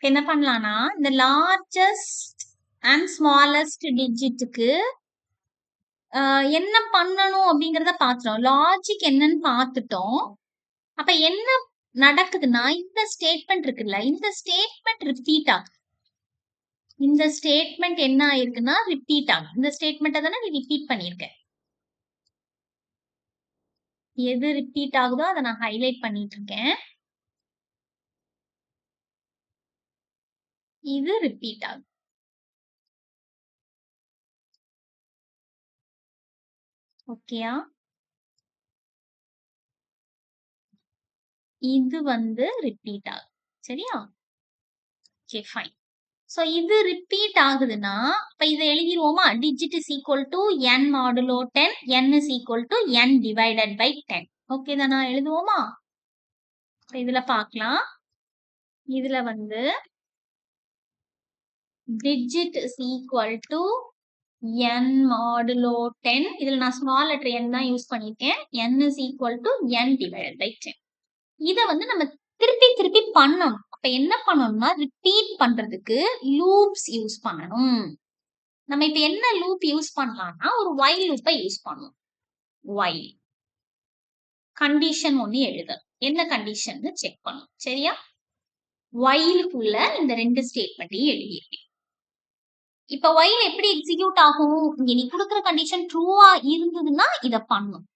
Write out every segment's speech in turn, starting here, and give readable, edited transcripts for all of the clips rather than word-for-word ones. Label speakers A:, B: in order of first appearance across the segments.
A: என்ன பண்ணலாம்னா இந்த லார்ஜஸ்ட் அண்ட் ஸ்மாலஸ்ட் டிஜிட்டுக்கு என்ன பண்ணணும் அப்படிங்கறத பாத்துட்டோம். லாஜிக் என்னன்னு பாத்துட்டோம். அப்ப என்ன நடக்குதுன்னா இந்த ஸ்டேட்மெண்ட் இருக்குல்ல, இந்த ஸ்டேட்மெண்ட் ரிப்பீட் ஆகுது. இந்த ஸ்டேட்மெண்ட் என்ன ஆயிருக்குன்னா ரிப்பீட் ஆகும். இந்த ஸ்டேட்மெண்ட்டை தானே நீ ரிப்பீட் பண்ணிருக்க. எது ரிப்பீட் ஆகுதோ அதை நான் ஹைலைட் பண்ணிட்டு இருக்கேன். இது ரிப்பீட் ஆகுது. ஓகேயா? இது ரிப்பீட் ஆகுது. சரியா? Okay fine. சோ இது ரிப்பீட் ஆகுதுன்னா இப்ப இதை எழுதிருவோமா? Digit is equal to n modulo 10, n is equal to n divided by 10. Okay தானா? எழுதுவோமா? இதுல பார்க்கலாம். இதுல digit is equal to n modulo 10. இதுல நான் small letter n தான் யூஸ் பண்ணிருக்கேன். n is equal to n divided by 10. இத நம்ம திருப்பி திருப்பி பண்ணணும். அப்ப என்ன பண்ணணும்னா ரிப்பீட் பண்றதுக்கு லூப்ஸ் யூஸ் பண்ணணும். நம்ம இப்ப என்ன லூப் யூஸ் பண்ணலாம்னா ஒரு while லூப்பை யூஸ் பண்ணுவோம். while கண்டிஷன் ஒன்னு எழுத. என்ன கண்டிஷன் செக் பண்ணணும். சரியா? whileக்குள்ள இந்த ரெண்டு ஸ்டேட்மெண்ட்டையும் எழுதிருக்கேன். இப்ப while எப்படி எக்ஸிக்யூட் ஆகும்? இங்க நீ கொடுக்குற கண்டிஷன் ட்ரூவா இருந்ததுன்னா இத பண்ணும்.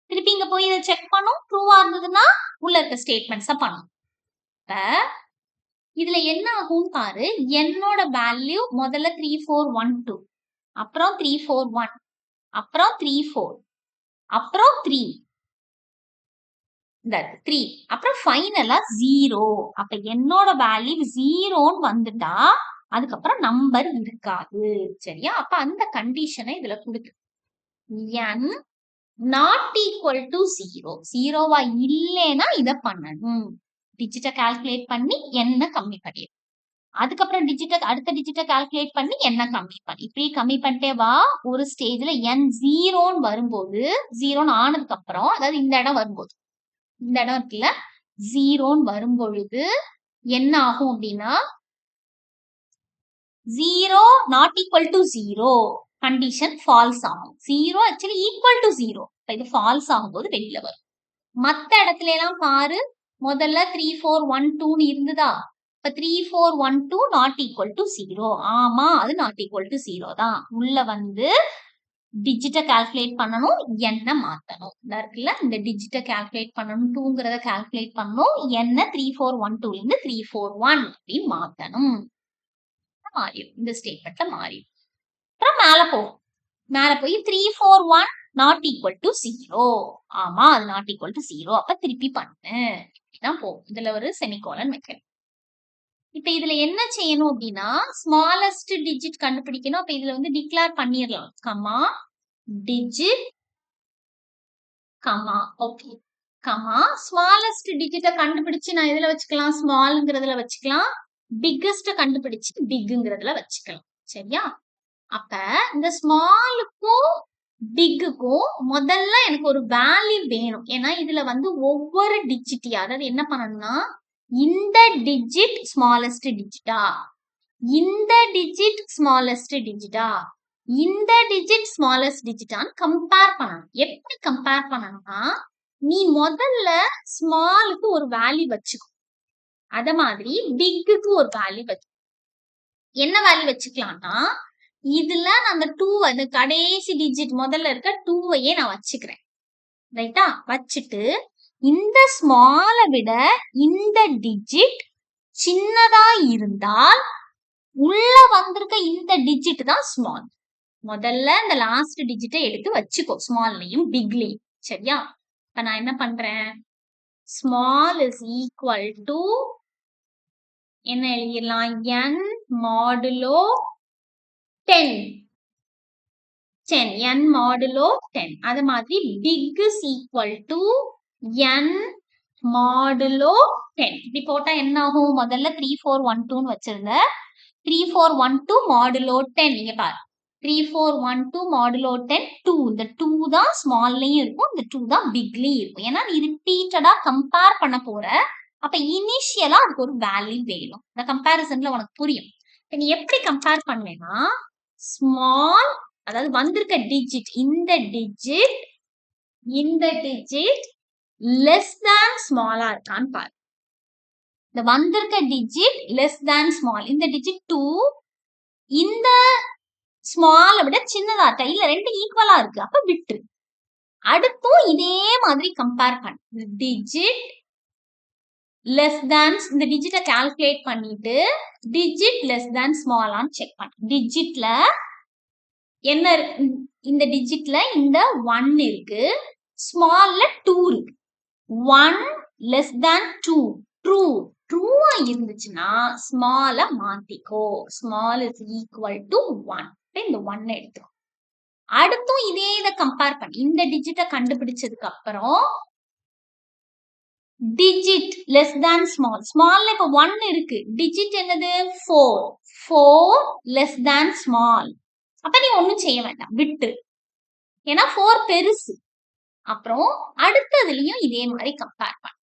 A: திருப்பி இங்க போய் இதை செக் பண்ணும். ட்ரூவா இருந்ததுன்னா உள்ள இருக்க ஸ்டேட்மெண்ட்ஸ பண்ணும். இப்ப இதுல என்ன ஆகும் பாரு. என்னோட வேல்யூ முதல்ல 3412, அப்புறம் 341, அப்புறம் 34, அப்புறம் 3, இந்த 3, அப்புறம் ஃபைனலா 0. அப்ப என்னோட வேல்யூ 0ன்னு வந்துட்டா அதுக்கப்புறம் நம்பர் இருக்காது. சரியா? அப்ப அந்த கண்டிஷனை இதுல கொடுத்து n நாட் ஈக்குவல் டு 0. 0வா இல்லைன்னா இத பண்ணணும். டிஜிட்டை கால்குலேட் பண்ணி என்ன கம்மி பண்ணிடும். அதுக்கப்புறம் அடுத்த டிஜிட்டை கால்குலேட் பண்ணி என்ன கம்மி பண்ணி இப்படி கம்மி பண்ணிட்டே வா. ஒரு ஸ்டேஜ்ல n 0ன்னு வரும்போது 0ன்னு ஆனதுக்கு அப்புறம், அதாவது இந்த இடம் வரும்போது, இந்த இடம் இருக்குல்ல 0ன்னு வரும்பொழுது என்ன ஆகும் அப்படின்னா 0 not equal to 0 condition falls ஆகும். 0 ஆக்சுவலி ஈக்குவல் டு 0. இது ஃபால்ஸ் ஆகும்போது வெளியில வரும். மத்த இடத்துல எல்லாம் பாரு. முதல்ல 3412 இருந்ததா? இப்ப 3412 நாட் ஈக்குவல் டு 0. ஆமா, அது நாட் ஈக்குவல் டு 0 தான். உள்ள டிஜிட்டை கால்குலேட் பண்ணணும், என்ன மாத்தணும். இருக்குல்ல, இந்த டிஜிட்டை கால்குலேட் பண்ணணும், 2ங்கிறத கால்குலேட் பண்ணணும், என்ன 3412 இருந்து 341 அப்படின்னு மாத்தணும். மாறிடும். இந்த ஸ்டேட்மெண்ட்ல மாறிடும். அப்புறம் மேல போய் 341 நாட் ஈக்குவல் டு 0. ஆமா, அது நாட் ஈக்குவல் டு 0. அப்ப திருப்பி பண்ணு. இப்படிதான் போகும். இதுல ஒரு செமிகோலன் வைக்கணும். இப்ப இதுல என்ன செய்யணும் அப்படின்னா ஸ்மாலஸ்ட் டிஜிட் கண்டுபிடிக்கணும். அப்ப இதுல டிக்ளேர் பண்ணிடலாம். Comma digit comma okay comma smallest டிஜிட்டை கண்டுபிடிச்சு நான் இதுல வச்சுக்கலாம், ஸ்மால்ங்கிறதுல வச்சுக்கலாம், பிக்கஸ்ட் கண்டுபிடிச்சு பிக்ங்கிறதுல வச்சுக்கலாம். சரியா? அப்ப இந்த ஸ்மாலுக்கும் பிக்குக்கும் முதல்ல எனக்கு ஒரு வேல்யூ வேணும். ஏன்னா இதுல ஒவ்வொரு டிஜிட்டியா, அதாவது என்ன பண்ணணும்னா இந்த டிஜிட் ஸ்மாலஸ்ட் டிஜிட்டா, இந்த டிஜிட் ஸ்மாலஸ்ட் டிஜிட்டா, இந்த டிஜிட் ஸ்மாலஸ்ட் டிஜிட்டான்னு கம்பேர் பண்ணணும். எப்படி கம்பேர் பண்ணணும்னா நீ முதல்ல ஸ்மாலுக்கு ஒரு வேல்யூ வச்சுக்கோ. அத மாதிரி பிக்குக்கு ஒரு வேல்யூ வச்சு என்ன வேல்யூ வச்சுக்கலாம்னா இதுல அந்த 2 அந்த கடைசி டிஜிட் முதல்ல இருக்க 2வையே நான் வச்சுக்கிறேன். ரைட்டா? வச்சுட்டு இந்த ஸ்மால விட இந்த டிஜிட் சின்னதா இருந்தால் உள்ள வந்திருக்க இந்த டிஜிட் தான் ஸ்மால். முதல்ல இந்த லாஸ்ட் டிஜிட்டை எடுத்து வச்சுக்கோ, ஸ்மால்லையும் பிக்லையும். சரியா? இப்ப நான் என்ன பண்றேன், ஸ்மால் இஸ் ஈக்குவல் டு என்ன எழுதிடலாம், n மாடுலோ 10, n மாடுலோ 10. அது மாதிரி big is equal to n modulo 10. இப்படி போட்டா என்ன ஆகும்? முதல்ல 3412 வச்சிருந்த 3412 மாடுலோ 10. நீங்க பாரு 3412 மாடுலோ 10 2. இந்த 2 தான் ஸ்மால்லையும் இருக்கும், இந்த 2 தான் பிக்லயும் இருக்கும். ஏன்னா நீ ரிப்பீட்டடா கம்பேர் பண்ண போற. அப்ப இனிஷியலா அதுக்கு ஒரு வேல்யூ வேணும். இந்த கம்பேரிசன்ல உனக்கு புரியும். நீ எப்படி கம்பேர் பண்ணேன்னா ஸ்மால், அதாவது வந்திருக்க டிஜிட், இந்த டிஜிட் லெஸ் தேன் ஸ்மாலா இருக்கான்னு பாரு. இந்த வந்திருக்க டிஜிட் லெஸ் தேன் ஸ்மால், இந்த டிஜிட் 2 இந்த ஸ்மாலை விட சின்னதா இருக்கா, இல்ல ரெண்டு ஈக்குவலா இருக்கு, அப்ப விட்டுரு. அடுத்தும் இதே மாதிரி கம்பேர் பண்ணு. டிஜிட் லெஸ் தேன், இந்த டிஜிட்டை கால்குலேட் பண்ணிட்டு டிஜிட் லெஸ் தேன் ஸ்மாலான்னு செக் பண்ணு. டிஜிட்ல என்ன இருக்கு, இந்த டிஜிட்ல இந்த 1 இருக்கு, ஸ்மால்ல 2 இருக்கு. 1 லெஸ் தேன் 2 ட்ரூவா இருந்துச்சுன்னா ஸ்மால மாத்திக்கோ. Small is equal to 1. இந்த 1 எடுத்துக்கோ. அடுத்தும் இதே இதை கம்பேர் பண்ணி இந்த டிஜிட்டை கண்டுபிடிச்சதுக்கு அப்புறம் டிஜிட் லெஸ் தேன் ஸ்மால், ஸ்மால்ல இப்ப 1 இருக்கு, டிஜிட் என்னது 4 லெஸ் தேன் ஸ்மால். அப்ப நீ ஒண்ணும் செய்ய வேண்டாம், விட்டு. ஏன்னா 4 பெருசு. அப்புறம் அடுத்ததுலயும் இதே மாதிரி கம்பேர் பண்ண.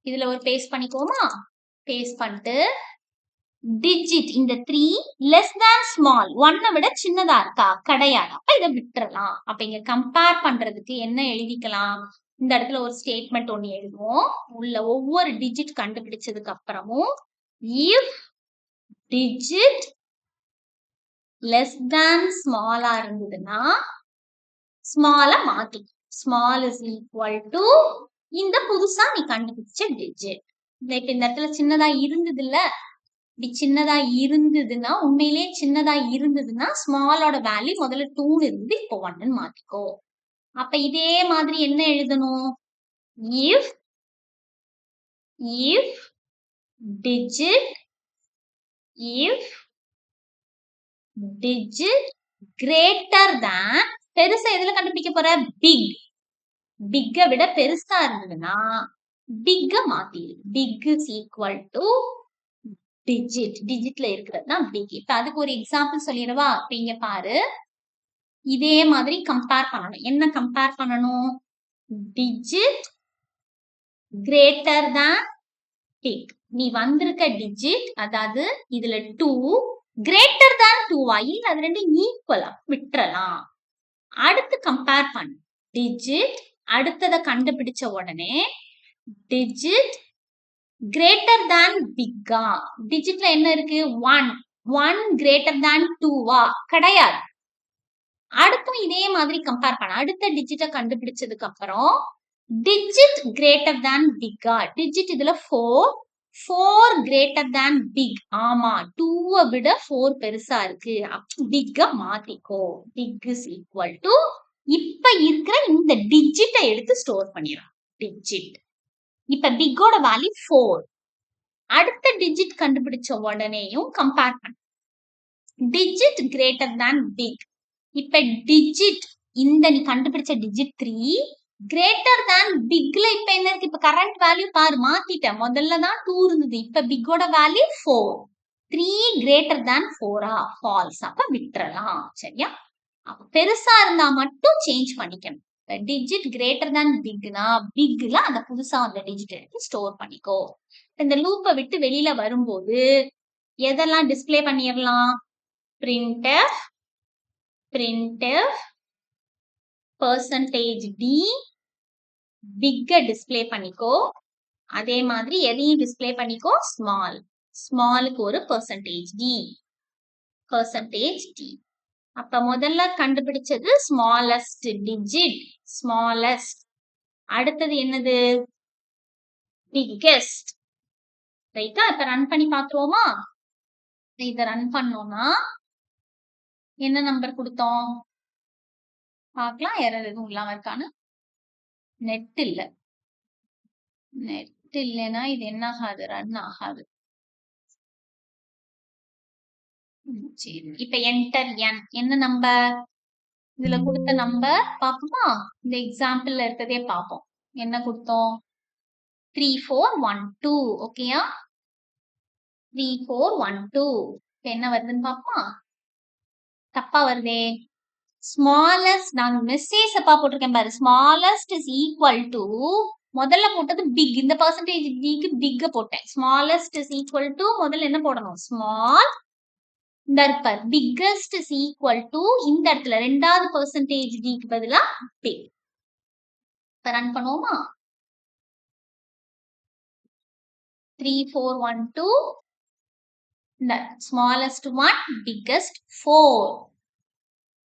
A: இதுல ஒரு பேஸ்ட் பண்ணிக்கோமா. பேஸ்ட் பண்ணிட்டு டிஜிட் இந்த 3 லெஸ் தேன் ஸ்மால், 1 விட சின்னதா இருக்கா, கிடையாது, அப்ப இதை விட்டுறலாம். அப்ப இங்க கம்பேர் பண்றதுக்கு என்ன எழுதிக்கலாம், இந்த இடத்துல ஒரு ஸ்டேட்மெண்ட் ஒண்ணு எழுதுவோம். உள்ள ஒவ்வொரு டிஜிட் கண்டுபிடிச்சதுக்கு அப்புறமும் இஃப் டிஜிட் லெஸ் தேன் ஸ்மாலா இருந்ததுன்னா ஸ்மால மாத்தி, ஸ்மால் இஸ் ஈக்குவல் டு இந்த புதுசா நீ கண்டுபிடிச்ச டிஜிட். இப்ப இந்த இடத்துல சின்னதா இருந்தது இல்ல, இப்படி சின்னதா இருந்ததுன்னா, உண்மையிலே சின்னதா இருந்ததுன்னா ஸ்மாலோட வேல்யூ முதல்ல 2 இருந்து இப்போ 1 மாத்திக்கோ. அப்ப இதே மாதிரி என்ன எழுதணும், இஃப் டிஜிட் கிரேட்டர் தேன், பெருசா எதுல கண்டுபிடிக்க போற, பிக்க விட பெருசா இருந்ததுன்னா பிக்க மாத்திரு. பிக் இஸ் ஈக்குவல் டு டிஜிட்ல இருக்கிறது தான் பிக். இப்ப அதுக்கு ஒரு எக்ஸாம்பிள் சொல்லிடவா. இப்ப இங்க பாரு, இதே மாதிரி கம்பேர் பண்ணணும். என்ன கம்பேர் பண்ணணும், டிஜிட் கிரேட்டர் தேன் பிக். நீ வந்திருக்க டிஜிட், அதாவது இதுல 2 கிரேட்டர் தேன் 2வா, இல்ல அது ரெண்டும் ஈக்குவலா, விட்டுறலாம். அடுத்து கம்பேர் பண்ணு. டிஜிட் அடுத்ததை கண்டுபிடிச்ச உடனே டிஜிட் கிரேட்டர் தேன் பிக்கா, டிஜிட்ல என்ன இருக்கு 1 கிரேட்டர் தேன் 2வா, கிடையாது. அடுத்தும் இதே மாதிரி கம்பேர் பண்ண. அடுத்த டிஜிட்டை கண்டுபிடிச்சதுக்கு அப்புறம் டிஜிட் கிரேட்டர் தேன் பிக்கா, டிஜிட் இதுல 4 கிரேட்டர் தேன் பிக். ஆமா, 2 விட 4 பெருசா இருக்கு, பிக்க மாத்திக்கோ. பிக் இஸ் ஈக்குவல் டு இப்ப இருக்கிற இந்த டிஜிட்டை எடுத்து ஸ்டோர் பண்ணிடலாம். டிஜிட் இப்ப பிக்கோட வேல்யூ 4. அடுத்த டிஜிட் கண்டுபிடிச்ச உடனேயும் கம்பேர் பண்ண. Digit greater than big. இப்ப டிஜிட் இந்த நீ கண்டுபிடிச்ச டிஜிட் 3 கிரேட்டர் தேன் பிக்ல இப்ப என்ன இருக்கு, இப்ப கரண்ட் வேல்யூ பாரு, மாத்திட்ட. முதல்ல தான் 2 இருந்தது, இப்ப பிக்கோட வேல்யூ 4. 3 கிரேட்டர் தேன் 4ஆ, ஃபால்ஸ். அப்ப விட்டுறலாம். சரியா, அப்ப பெருசா இருந்தா மட்டும் சேஞ்ச் பண்ணிக்கணும். டிஜிட் கிரேட்டர் தேன் பிக்னா பிக்ல அந்த புதுசா அந்த டிஜிட் எடுத்து ஸ்டோர் பண்ணிக்கோ. இந்த லூப்பை விட்டு வெளியில வரும்போது எதெல்லாம் டிஸ்பிளே பண்ணிடலாம், printf %d பிக்க டிஸ்பிளே பண்ணிக்கோ. அதே மாதிரி எதையும் டிஸ்பிளே பண்ணிக்கோ, ஸ்மாலுக்கு ஒரு %d. அப்ப முதல்ல கண்டுபிடிச்சது ஸ்மாலஸ்ட் டிஜிட், ஸ்மாலஸ்ட். அடுத்தது என்னது, பிக்கெஸ்ட். ரைட்டா, இப்ப ரன் பண்ணி பாத்துருவோமா. இத ரன் பண்ணோம்னா என்ன நம்பர் கொடுத்தோம் பார்க்கலாம். எரர் எதுவும் இல்லாம இருக்கான்னு. நெட் இல்லைன்னா இது என்ன ஆகாது, ரன் ஆகாது. சரி, இப்ப என்டர் என்ன நம்பர், இதுல கொடுத்த நம்பர் பாப்போமா. இந்த எக்ஸாம்பிள்ல இருக்கதே பார்ப்போம். என்ன கொடுத்தோம், 3412. ஓகேயா, 3412. என்ன வருதுன்னு பாப்போமா. தப்பா வருதே, ஸ்மாலஸ்ட். நான் மெசேஜ் தப்பா போட்டிருக்கேன் பாரு. ஸ்மாலஸ்ட் இஸ் ஈக்குவல் டு முதல்ல போட்டது பிக். இந்த பர்சன்டேஜ் டிக்கு பிக் போட்டேன். ஸ்மாலஸ்ட் இஸ் ஈக்குவல் டு முதல்ல என்ன போடணும்? ஸ்மால். இந்த இருப்பார் பிக்கஸ்ட் இஸ் ஈக்குவல் டு இந்த இடத்துல ரெண்டாவது பர்சன்டேஜ் டிக்கு பதிலா பிக். இப்ப ரன் பண்ணுவோமா? 3 4 1 2. The smallest one, biggest 4.